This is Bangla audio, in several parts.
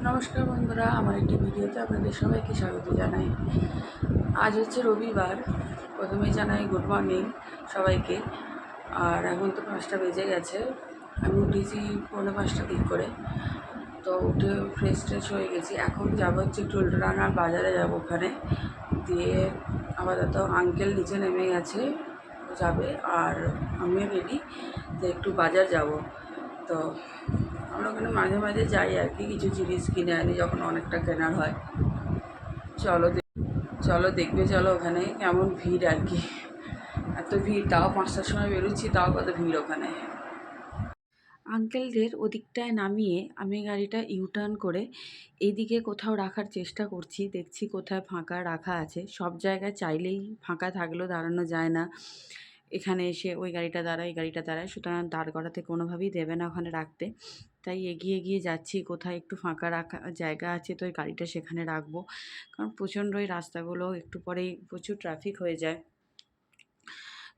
নমস্কার বন্ধুরা, আমার একটি ভিডিওতে আপনাদের সবাইকে স্বাগত জানাই। আজ হচ্ছে রবিবার। প্রথমেই জানাই গুড মর্নিং সবাইকে। আর এখন তো 5টা বেজে গেছে। আমি উঠেছি 4:45 দিক করে। তো উঠে ফ্রেশ ট্রেশ হয়ে গেছি। এখন যাবো হচ্ছে একটু উল্টোডাঙার বাজারে যাব, ওখানে দিয়ে আপাতত আঙ্কেল নিচে নেমে গেছে, যাবে, আর আমিও রেডি যে একটু বাজার যাব। তো আমরা ওখানে মাঝে মাঝে যাই আর কি, কিছু জিনিস কিনে আনি যখন অনেকটা কেনার হয়। চলো চলো দেখবে, চলো ওখানে কেমন ভিড় আর কি। এত ভিড়, তাও 5টার সময় বেরোচ্ছি, তাও কত ভিড় ওখানে। আঙ্কেলদের ওদিকটায় নামিয়ে আমি গাড়িটা ইউটার্ন করে এইদিকে কোথাও রাখার চেষ্টা করছি, দেখছি কোথায় ফাঁকা রাখা আছে। সব জায়গায় চাইলেই ফাঁকা থাকলেও দাঁড়ানো যায় না। এখানে এসে ওই গাড়িটা দাঁড়ায়, এই গাড়িটা দাঁড়ায়, সুতরাং দাঁড় করাতে কোনোভাবেই দেবে না ওখানে রাখতে। তাই এগিয়ে এগিয়ে যাচ্ছি, কোথায় একটু ফাঁকা রাখা জায়গা আছে তো ওই গাড়িটা সেখানে রাখবো। কারণ প্রচণ্ড ওই রাস্তাগুলো একটু পরেই প্রচুর ট্রাফিক হয়ে যায়।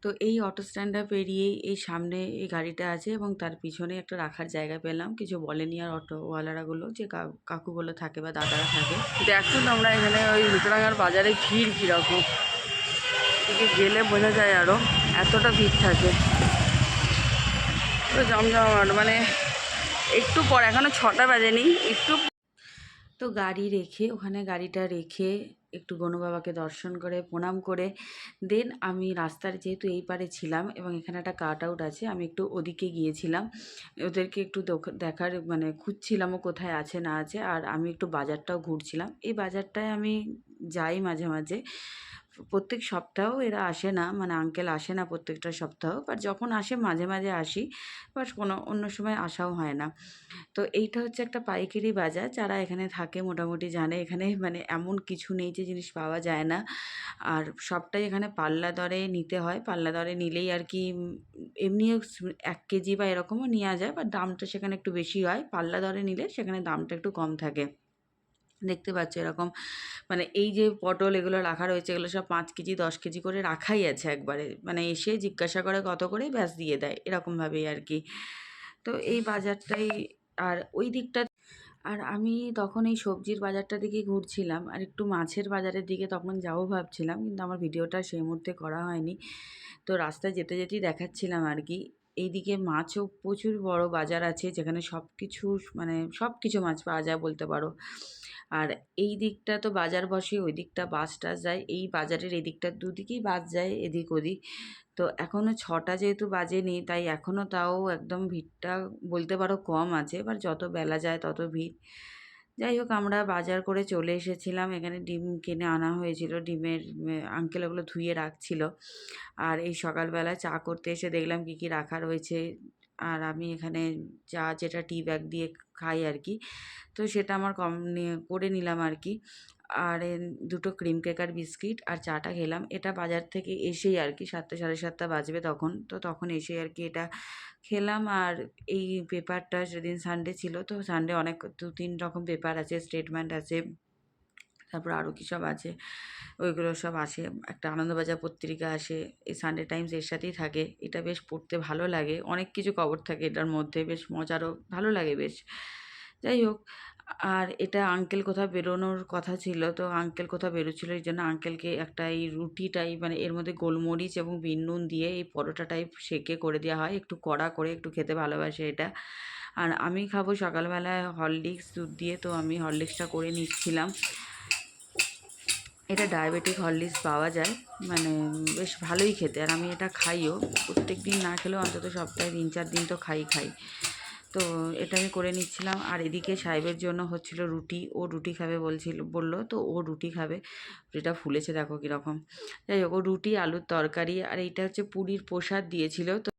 তো এই অটো স্ট্যান্ডটা পেরিয়েই এই সামনে এই গাড়িটা আছে এবং তার পিছনে একটা রাখার জায়গা পেলাম। কিছু বলেনি আর অটোওয়ালারাগুলো, যে কাকুগুলো থাকে বা দাদারা থাকে। দেখুন আমরা এখানে ওই উল্টোডাঙার বাজারে ভিড় কীরকম, এদিকে গেলে বোঝা যায় আরও এতটা ভিড় থাকে। তো জমজমাট, মানে একটু পর, এখনও 6টা বাজেনি, একটু। তো গাড়ি রেখে ওখানে গাড়িটা রেখে একটু গনু বাবাকে দর্শন করে প্রণাম করে দেন আমি রাস্তার, যেহেতু এই পারে ছিলাম এবং এখানে একটা কাট আউট আছে, আমি একটু ওদিকে গিয়েছিলাম। ওদেরকে একটু দেখার, মানে খুঁজছিলামও কোথায় আছে না আছে। আর আমি একটু বাজারটাও ঘুরছিলাম। এই বাজারটায় আমি যাই মাঝে মাঝে, প্রত্যেক সপ্তাহ এরা আসে না, মানে আঙ্কেল আসে না প্রত্যেকটা সপ্তাহ, বাট যখন আসে মাঝে মাঝে আসি, বাট কোনো অন্য সময় আসাও হয় না। তো এইটা হচ্ছে একটা পাইকারি বাজার। যারা এখানে থাকে মোটামুটি জানে এখানে মানে এমন কিছু নেই যে জিনিস পাওয়া যায় না। আর সবটাই এখানে পাল্লা দরে নিতে হয়। পাল্লা দরে নিলেই আর কি এমনিও 1 কেজি বা এরকমও নেওয়া যায়, বাট দামটা সেখানে একটু বেশি হয়। পাল্লা দরে নিলে সেখানে দামটা একটু কম থাকে। দেখতে পাচ্ছ এরকম, মানে এই যে পটল এগুলো রাখা রয়েছে, এগুলো সব 5 কেজি 10 কেজি করে রাখাই আছে একবারে। মানে এসে জিজ্ঞাসা করে কত করে, ব্যাস দিয়ে দেয়, এরকমভাবেই আর কি। তো এই বাজারটাই। আর ওই দিকটা, আর আমি তখন এই সবজির বাজারটার দিকে ঘুরছিলাম, আর একটু মাছের বাজারের দিকে তখন যাবো ভাবছিলাম, কিন্তু আমার ভিডিওটা সেই মুহূর্তে করা হয়নি। তো রাস্তায় যেতে যেতেই দেখাচ্ছিলাম আর কি। এইদিকে মাছও প্রচুর বড় বাজার আছে, যেখানে সব কিছু, মানে সব কিছু মাছ পাওয়া যায় বলতে পারো। আর এই দিকটা তো বাজার বসে, ওই দিকটা বাস টাস যায়। এই বাজারের এদিকটা দুদিকেই বাস যায়, এদিক ওদিক। তো এখনও 6টা যেহেতু বাজেনি, তাই এখনও তাও একদম ভিড়টা বলতে পারো কম আছে। এবার যত বেলা যায় তত ভিড়। যাই হোক, আমরা বাজার করে চলে এসেছিলাম। এখানে ডিম কিনে আনা হয়েছিল, ডিমের আঙ্কেল ওগুলো ধুয়ে রাখছিল। আর এই সকালবেলা চা করতে এসে দেখলাম কী কী রাখা রয়েছে। আর আমি এখানে চা, যেটা টি ব্যাগ দিয়ে খাই আর কি, তো সেটা আমার কম করে নিলাম আর কি। আর দুটো ক্রিম কেক আর বিস্কিট, আর চাটা খেলাম। এটা বাজার থেকে এসেই আর কি, 7টা 7:30 বাজবে তখন, তো তখন এসে আর কি এটা খেলাম। আর এই পেপারটা, সেদিন সানডে ছিল, তো সানডে অনেক 2-3 রকম পেপার আছে, স্টেটমেন্ট আছে, তারপর আরও কী সব আছে, ওইগুলো সব আসে। একটা আনন্দবাজার পত্রিকা আসে, এই সানডে টাইমস এর সাথেই থাকে। এটা বেশ পড়তে ভালো লাগে, অনেক কিছু খবর থাকে এটার মধ্যে, বেশ মজারও, ভালো লাগে বেশ। যাই হোক, আর এটা আঙ্কেল কোথাও বেরোনোর কথা ছিল, তো আঙ্কেল কোথাও বেরোচ্ছিলো, এই জন্য আঙ্কেলকে একটা এই রুটি টাইপ, মানে এর মধ্যে গোলমরিচ এবং বিন নুন দিয়ে এই পরোটা টাইপ সেকে করে দেওয়া হয়, একটু কড়া করে, একটু খেতে ভালোবাসে এটা। আর আমি খাবো সকালবেলায় হরলিক্স দুধ দিয়ে, তো আমি হরলিক্সটা করে নিচ্ছিলাম। এটা ডায়াবেটিক হরলিক্স পাওয়া যায়, মানে বেশ ভালোই খেতে। আর আমি এটা খাইও, প্রত্যেক দিন না খেলেও অন্তত সপ্তাহে 3-4 দিন তো খাই। তো এটা আমি করে নিচ্ছিলাম। আর এদিকে সাহেবের জন্য হচ্ছিল রুটি, ও রুটি খাবে বললো, তো ও রুটি খাবে। রুটিটা ফুলেছে দেখো কীরকম। যাই হোক, ও রুটি, আলুর তরকারি, আর এইটা হচ্ছে পুরীর প্রসাদ দিয়েছিল। তো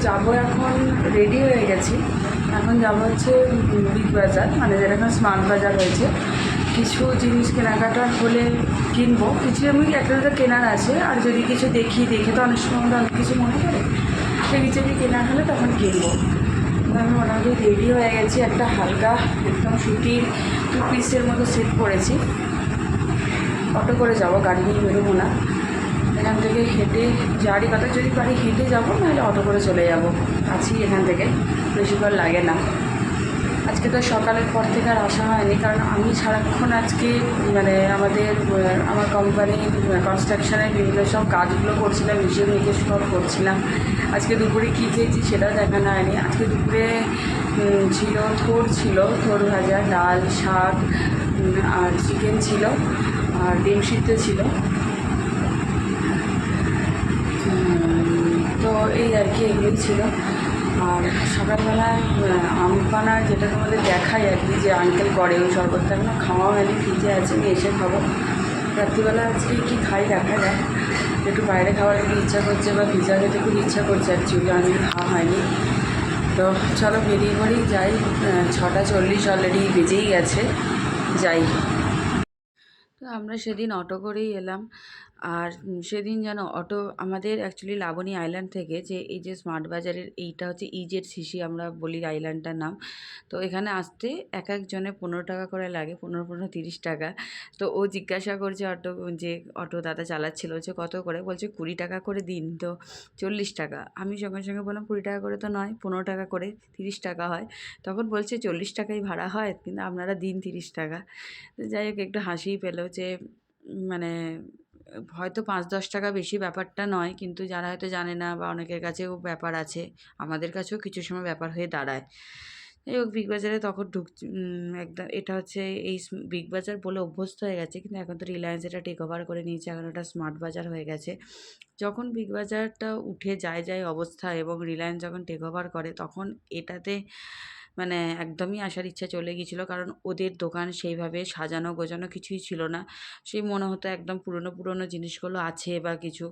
যাবো, এখন রেডি হয়ে গেছি। এখন যাবো হচ্ছে বিগ বাজার, মানে যেরকম স্মার্ট বাজার হয়েছে। কিছু জিনিস কেনাকাটার হলে কিনবো, কিছু আমি একটা কেনার আছে। আর যদি কিছু দেখে তো অনেক সময় আমরা অনেক কিছু মনে করে, সে কিছু কেনার হলে তখন কিনবো। আমি মোটামুটি রেডি হয়ে গেছি, একটা হালকা একদম সুতির 2 পিসের মতো সেট পরেছি। অটো করে যাবো, গাড়ি নিয়ে বেরোবো না। এখান থেকে হেঁটে যাওয়ারই কথা, যদি পারি হেঁটে যাবো, নাহলে অটো করে চলে যাবো, কাছেই এখান থেকে, বেশিক্ষণ লাগে না। আজকে তো সকালের পর থেকে আর আসা হয়নি, কারণ আমি সারাক্ষণ আজকে মানে আমার কোম্পানির কনস্ট্রাকশনের বিভিন্ন সব কাজগুলো করছিলাম, হিসেব নিকেশ সব করছিলাম। আজকে দুপুরে কী খেয়েছি সেটাও দেখানো হয়নি। আজকে দুপুরে ছিল থোড় ভাজা, ডাল, শাক, আর চিকেন ছিল, আর ডিম সিদ্ধ ছিল। তো এই আর কি, এগুলোই ছিল। আর সকালবেলায় আম পানা, যেটা তোমাদের দেখাই আর কি, যে আঙ্কেল করে, ওই শরবতটা এখনো খাওয়া হয়নি, ফ্রিজে আছে, আমি এসে খাবো। রাত্রিবেলা আজকে কী খাই দেখা যায়, একটু বাইরে খাওয়ার খুব ইচ্ছা করছে, বা পিজা খেতে খুব ইচ্ছা করছে অ্যাকচুয়ালি, অনেক খাওয়া হয়নি। তো চলো বেরিয়ে পড়েই যাই, 6:40 অলরেডি বেজেই গেছে, যাই। তো আমরা সেদিন অটো করেই এলাম। আর সেদিন যেন অটো আমাদের অ্যাকচুয়ালি লাবণী আইল্যান্ড থেকে, যে এই যে স্মার্ট বাজারের এইটা হচ্ছে EZCC আমরা বলি আইল্যান্ডটার নাম। তো এখানে আসতে এক একজনে 15 টাকা করে লাগে, 15 30 টাকা। তো ও জিজ্ঞাসা করছে যে অটো দাদা চালাচ্ছিল, হচ্ছে কত করে, বলছে 20 টাকা করে দিন। তো 40 টাকা। আমি সঙ্গে সঙ্গে বললাম 20 টাকা করে তো নয়, 15 টাকা করে, 30 টাকা হয়। তখন বলছে 40 টাকাই ভাড়া হয়, কিন্তু আপনারা দিন 30 টাকা। যাই হোক, একটু হাসিই পেলো যে মানে হয়তো 5-10 টাকা বেশি ব্যাপারটা নয়, কিন্তু যারা হয়তো জানে না, বা অনেকের কাছেও ব্যাপার আছে, আমাদের কাছেও কিছু সময় ব্যাপার হয়ে দাঁড়ায়। যাই হোক, বিগ বাজারে তখন একদম এটা হচ্ছে এই বিগ বাজার বলে অভ্যস্ত হয়ে গেছে, কিন্তু এখন তো রিলায়েন্স এটা টেক ওভার করে নিয়েছে, এখন ওটা স্মার্ট বাজার হয়ে গেছে। যখন বিগ বাজারটা উঠে যায় অবস্থা, এবং রিলায়েন্স যখন টেক ওভার করে, তখন এটাতে মানে একদমই আসার ইচ্ছা চলে গিয়েছিলো, কারণ ওদের দোকান সেইভাবে সাজানো গোছানো কিছুই ছিল না। সেই মনে হতো একদম পুরনো জিনিসগুলো আছে বা কিছু।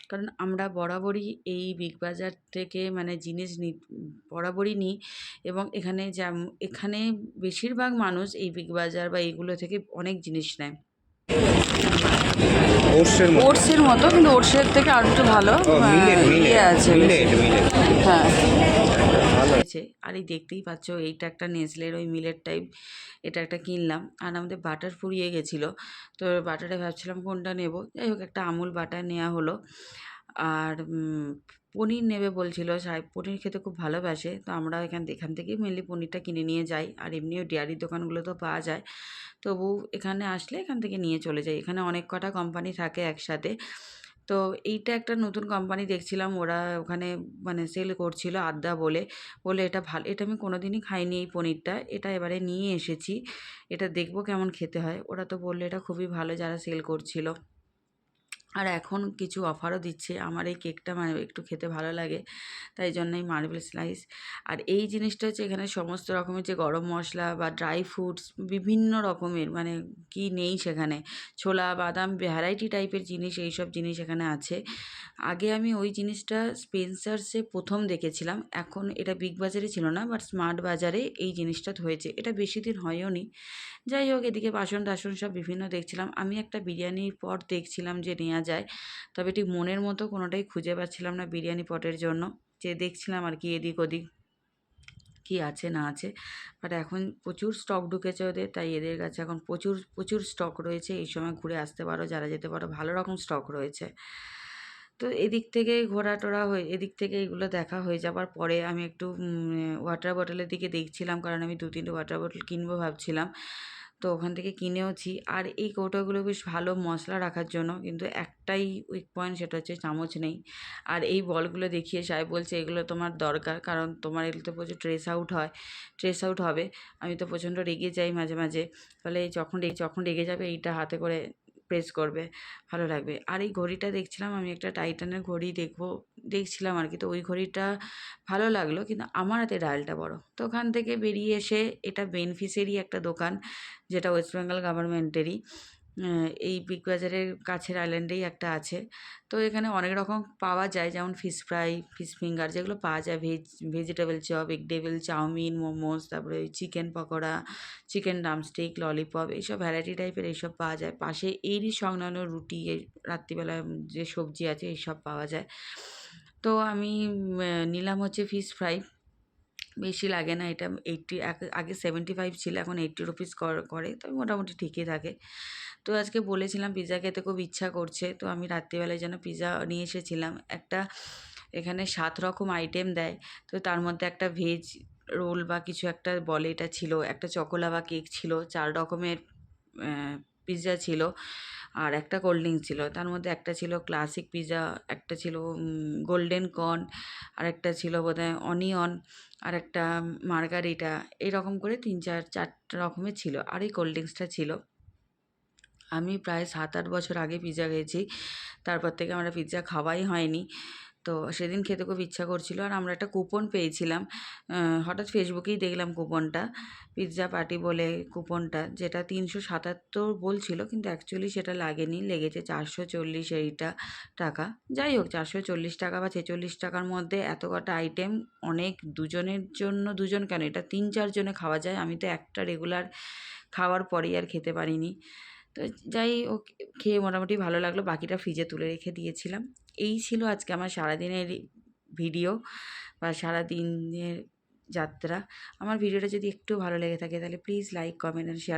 কারণ আমরা বরাবরই এই বিগ বাজার থেকে মানে জিনিস বরাবরই নিই, এবং এখানে বেশিরভাগ মানুষ এই বিগ বাজার বা এইগুলো থেকে অনেক জিনিস নেয়। ওটসের মতো, কিন্তু ওটসের থেকে আর একটু ভালো ইয়ে আছে, হ্যাঁ। আর এই দেখতেই পাচ্ছ, এইটা একটা নেসলের ওই মিলের টাইপ, এটা একটা কিনলাম। আর আমাদের বাটার ফুরিয়ে গেছিলো, তো বাটারে ভাবছিলাম কোনটা নেব। যাই হোক, একটা আমুল বাটার নেওয়া হলো। আর পনির নেবে বলছিল সাহেব, পনির খেতে খুব ভালোবাসে, তো আমরা এখান থেকেই মেনলি পনিরটা কিনে নিয়ে যাই। আর এমনিও ডেয়ারির দোকানগুলো তো পাওয়া যায়, তবু এখানে আসলে এখান থেকে নিয়ে চলে যাই। এখানে অনেক কটা কোম্পানি থাকে একসাথে। তো এইটা একটা নতুন কোম্পানি দেখছিলাম, ওরা ওখানে মানে সেল করছিল, আদ্যা বলে। এটা ভালো, এটা আমি কোনোদিনই খাইনি এই পনিরটা, এটা এবারে নিয়ে এসেছি, এটা দেখবো কেমন খেতে হয়। ওরা তো বললো এটা খুবই ভালো, যারা সেল করছিল। আর এখন কিছু অফারও দিচ্ছে। আমার এই কেকটা মানে একটু খেতে ভালো লাগে, তাই জন্যই মার্বেল স্লাইস। আর এই জিনিসটা হচ্ছে, এখানে সমস্ত রকমের যে গরম মশলা বা ড্রাই ফ্রুটস, বিভিন্ন রকমের মানে কি নেই সেখানে, ছোলা বাদাম ভ্যারাইটি টাইপের জিনিস, এইসব জিনিস এখানে আছে। আগে আমি ওই জিনিসটা স্পেন্সার্সে প্রথম দেখেছিলাম, এখন এটা বিগ বাজারে ছিল না, বাট স্মার্ট বাজারে এই জিনিসটা হয়েছে। এটা বেশি দিন হয়ও নি। যাই হোক, এদিকে বাসন টাসন সব বিভিন্ন দেখছিলাম। আমি একটা বিরিয়ানির পট দেখছিলাম যে নেওয়া যায়, তবে ঠিক মনের মতো কোনোটাই খুঁজে পাচ্ছিলাম না বিরিয়ানি পটের জন্য, যে দেখছিলাম আর কি এদিক ওদিক কী আছে না আছে। বাট এখন প্রচুর স্টক ঢুকেছে ওদের, তাই এদের কাছে এখন প্রচুর প্রচুর স্টক রয়েছে। এই সময় ঘুরে আসতে পারো, যারা যেতে পারো, ভালো রকম স্টক রয়েছে। তো এদিক থেকে ঘোরাটোরা হয়ে, এদিক থেকে এগুলো দেখা হয়ে যাবার পরে আমি একটু ওয়াটার বটলের দিকে দেখছিলাম, কারণ আমি 2-3টে ওয়াটার বটল কিনবো ভাবছিলাম। তো ওখান থেকে কিনেওছি। আর এই কৌটোগুলো বেশ ভালো মশলা রাখার জন্য, কিন্তু একটাই উইক পয়েন্ট, সেটা হচ্ছে চামচ নেই। আর এই বলগুলো দেখিয়ে সাহেব বলছে এগুলো তোমার দরকার, কারণ তোমার এগুলোতে প্রচুর ট্রেস আউট হবে। আমি তো প্রচণ্ড রেগে যাই মাঝে মাঝে, ফলে যখন রেগে যাবে এইটা হাতে করে প্রেস করবে, ভালো লাগবে। আর এই ঘড়িটা দেখছিলাম, আমি একটা টাইটানের ঘড়ি দেখছিলাম আর কি, তো ওই ঘড়িটা ভালো লাগলো, কিন্তু আমার হাতে ডায়ালটা বড়। তো ওখান থেকে বেরিয়ে এসে, এটা বেনফিসেরই একটা দোকান, যেটা ওয়েস্ট বেঙ্গল গভর্নমেন্টেরই, এই বিগ বাজারের কাছের আইল্যান্ডেই একটা আছে। তো এখানে অনেক রকম পাওয়া যায়, যেমন ফিশ ফ্রাই, ফিশ ফিঙ্গার, যেগুলো পাওয়া যায়, ভেজিটেবল চপ, এগডেবল চাউমিন, মোমোস, তারপরে chicken pakora, chicken drumstick, lollipop, এইসব ভ্যারাইটি টাইপের এইসব পাওয়া যায়। পাশে এরই সংলগ্ন রুটি, রাত্রিবেলা যে সবজি আছে এইসব পাওয়া যায়। তো আমি নিলাম হচ্ছে ফিশ ফ্রাই, বেশি লাগে না এটা, আগে 75 ছিল, এখন 80 রুপিস করে, তবে মোটামুটি ঠিকই থাকে। তো আজকে বলেছিলাম পিৎজা খেতে খুব ইচ্ছা করছে, তো আমি রাত্রিবেলায় যেন পিৎজা নিয়ে এসেছিলাম। এখানে 7 রকম আইটেম দেয়, তো তার মধ্যে একটা ভেজ রোল বা কিছু একটা বলে, এটা ছিল, একটা চকোলাভা কেক ছিল, 4 রকমের পিৎজা ছিল, আর একটা কোল্ড ড্রিঙ্ক ছিল। তার মধ্যে একটা ছিল ক্লাসিক পিৎজা, একটা ছিল গোল্ডেন কর্ন, আর একটা ছিল বোধহয় অনিয়ন, আর একটা মার্গারিটা। এরকম করে 4 রকমের ছিল, আর এই কোল্ড ড্রিঙ্কসটা ছিল। আমি প্রায় 7-8 বছর আগে পিৎজা খেয়েছি, তারপর থেকে আমার আর পিৎজা খাওয়াই হয়নি। তো সেদিন খেতে খুব ইচ্ছা করছিল, আর আমরা একটা কুপন পেয়েছিলাম। হঠাৎ ফেসবুকেই দেখলাম কুপনটা, পিৎজা পার্টি বলে কুপনটা, যেটা 377 বলছিল, কিন্তু অ্যাকচুয়ালি সেটা লাগেনি, লেগেছে 440 এইটা টাকা। যাই হোক, 440 টাকা বা 46 টাকার মধ্যে এত কটা আইটেম, অনেক, দুজনের জন্য, দুজন কেন, এটা 3-4 জনে খাওয়া যায়। আমি তো একটা রেগুলার খাওয়ার পরেই আর খেতে পারিনি। তো যাই হোক, খেয়ে মোটামুটি ভালো লাগলো, বাকিটা ফ্রিজে তুলে রেখে দিয়েছিলাম। এই ছিল আজকে আমার সারাদিনের ভিডিও বা সারাদিনের যাত্রা। আমার ভিডিওটা যদি একটু ভালো লেগে থাকে তাহলে please like, comment and share